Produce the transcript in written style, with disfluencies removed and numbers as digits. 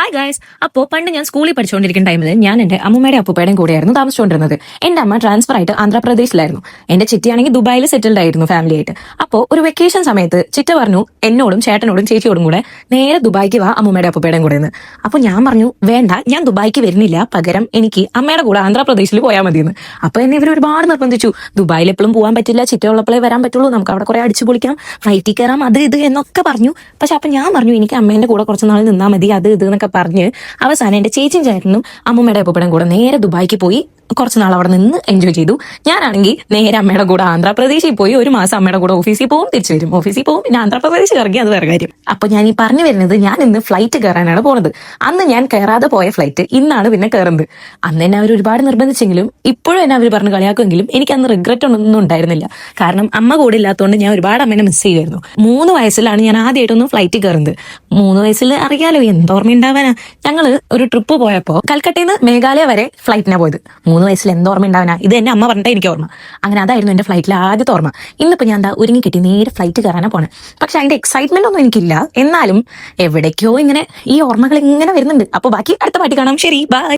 Hi guys. അപ്പോൾ പണ്ട് ഞാൻ സ്കൂളിൽ പഠിച്ചുകൊണ്ടിരിക്കുന്ന ടൈമിൽ ഞാൻ എന്റെ അമ്മൂമ്മയുടെ അപ്പൂപ്പയുടെയും കൂടെയായിരുന്നു താമസിച്ചുകൊണ്ടിരുന്നത്. എന്റെ അമ്മ ട്രാൻസ്ഫർ ആയിട്ട് ആന്ധ്രാപ്രദേശിലായിരുന്നു. എന്റെ ചിറ്റിയാണെങ്കിൽ ദുബായിൽ സെറ്റിൽഡ് ആയിരുന്നു ഫാമിലി ആയിട്ട്. അപ്പോൾ ഒരു വെക്കേഷൻ സമയത്ത് ചിറ്റ പറഞ്ഞു എന്നോടും ചേട്ടനോടും ചേച്ചിയോടും കൂടെ നേരെ ദുബായിക്ക് വാ അമ്മൂമ്മയുടെ അപ്പൂപ്പയുടെയും കൂടെ എന്ന്. അപ്പോൾ ഞാൻ പറഞ്ഞു വേണ്ട, ഞാൻ ദുബായിക്ക് വരുന്നില്ല, പകരം എനിക്ക് അമ്മയുടെ കൂടെ ആന്ധ്രാപ്രദേശിൽ പോയാൽ മതിയെന്ന്. അപ്പോൾ എന്നെ ഇവർ ഒരുപാട് നിർബന്ധിച്ചു. ദുബായിൽ എപ്പോഴും പോകാൻ പറ്റില്ല, ചിറ്റ ഉള്ളപ്പോഴേ വരാൻ പറ്റുള്ളൂ, നമുക്ക് അവിടെ കുറെ അടിച്ചു പൊളിക്കാം, ഫ്ലൈറ്റിൽ കയറാം, അത് ഇത് എന്നൊക്കെ പറഞ്ഞു. പക്ഷെ അപ്പൊ ഞാൻ പറഞ്ഞു എനിക്ക് അമ്മേന്റെ കൂടെ കുറച്ച് നാൾ നിന്നാൽ മതി, അത് ഇത് എന്നൊക്കെ പറഞ്ഞ് അവസാനം എന്റെ ചേച്ചിയും ചേട്ടനും അമ്മൂമ്മയുടെ അപ്പൂപ്പനും കൂടെ നേരെ ദുബായിക്ക് പോയി കുറച്ച് നാൾ അവിടെ നിന്ന് എൻജോയ് ചെയ്തു. ഞാനാണെങ്കിൽ നേരെ അമ്മയുടെ കൂടെ ആന്ധ്രാപ്രദേശിൽ പോയി ഒരു മാസം അമ്മയുടെ കൂടെ ഓഫീസിൽ പോകും, തിരിച്ചു വരും, ഓഫീസിൽ പോകും, പിന്നെ ആന്ധ്രാപ്രദേശിൽ ഇറങ്ങി, അത് വേറെ കാര്യം. അപ്പൊ ഞാൻ ഈ പറഞ്ഞു വരുന്നത്, ഞാൻ ഇന്ന് ഫ്ലൈറ്റ് കയറാനാണ് പോണത്. അന്ന് ഞാൻ കയറാതെ പോയ ഫ്ലൈറ്റ് ഇന്നാണ് പിന്നെ കയറുന്നത്. അന്ന് എന്നെ അവർ ഒരുപാട് നിർബന്ധിച്ചെങ്കിലും ഇപ്പോഴും എന്നെ അവർ പറഞ്ഞ് കളിയാക്കുമെങ്കിലും എനിക്ക് അന്ന് റിഗ്രറ്റ് ഒന്നും ഉണ്ടായിരുന്നില്ല. കാരണം അമ്മ കൂടെ ഇല്ലാത്തതുകൊണ്ട് ഞാൻ ഒരുപാട് അമ്മേനെ മിസ് ചെയ്യുമായിരുന്നു. 3 വയസ്സിലാണ് ഞാൻ ആദ്യമായിട്ടൊന്ന് ഫ്ലൈറ്റ് കയറുന്നത്. 3 വയസ്സിൽ അറിയാലോ എന്തോർമ്മയുണ്ടാവാനാ. ഞങ്ങള് ഒരു ട്രിപ്പ് പോയപ്പോ കൽക്കട്ടയിൽ നിന്ന് മേഘാലയ വരെ ഫ്ലൈറ്റിനാണ് പോയത്. 3 വയസ്സിൽ എന്തോർമ്മ ഉണ്ടാവാനാ, ഇത് എന്നെ അമ്മ പറഞ്ഞിട്ട് എനിക്ക് ഓർമ്മ. അങ്ങനെ അതായിരുന്നു എന്റെ ഫ്ലൈറ്റിലെ ആദ്യത്തെ ഓർമ്മ. ഇന്നിപ്പോ ഞാൻ എന്താ ഒരുങ്ങി കിട്ടി നേരെ ഫ്ലൈറ്റ് കയറാനാ പോണേ. പക്ഷെ അതിന്റെ എക്സൈറ്റ്മെന്റ് ഒന്നും എനിക്കില്ല. എന്നാലും എവിടേക്കോ ഇങ്ങനെ ഈ ഓർമ്മകൾ ഇങ്ങനെ വരുന്നുണ്ട്. അപ്പൊ ബാക്കി അടുത്ത പാട്ടി കാണാം. ശരി, ബൈ.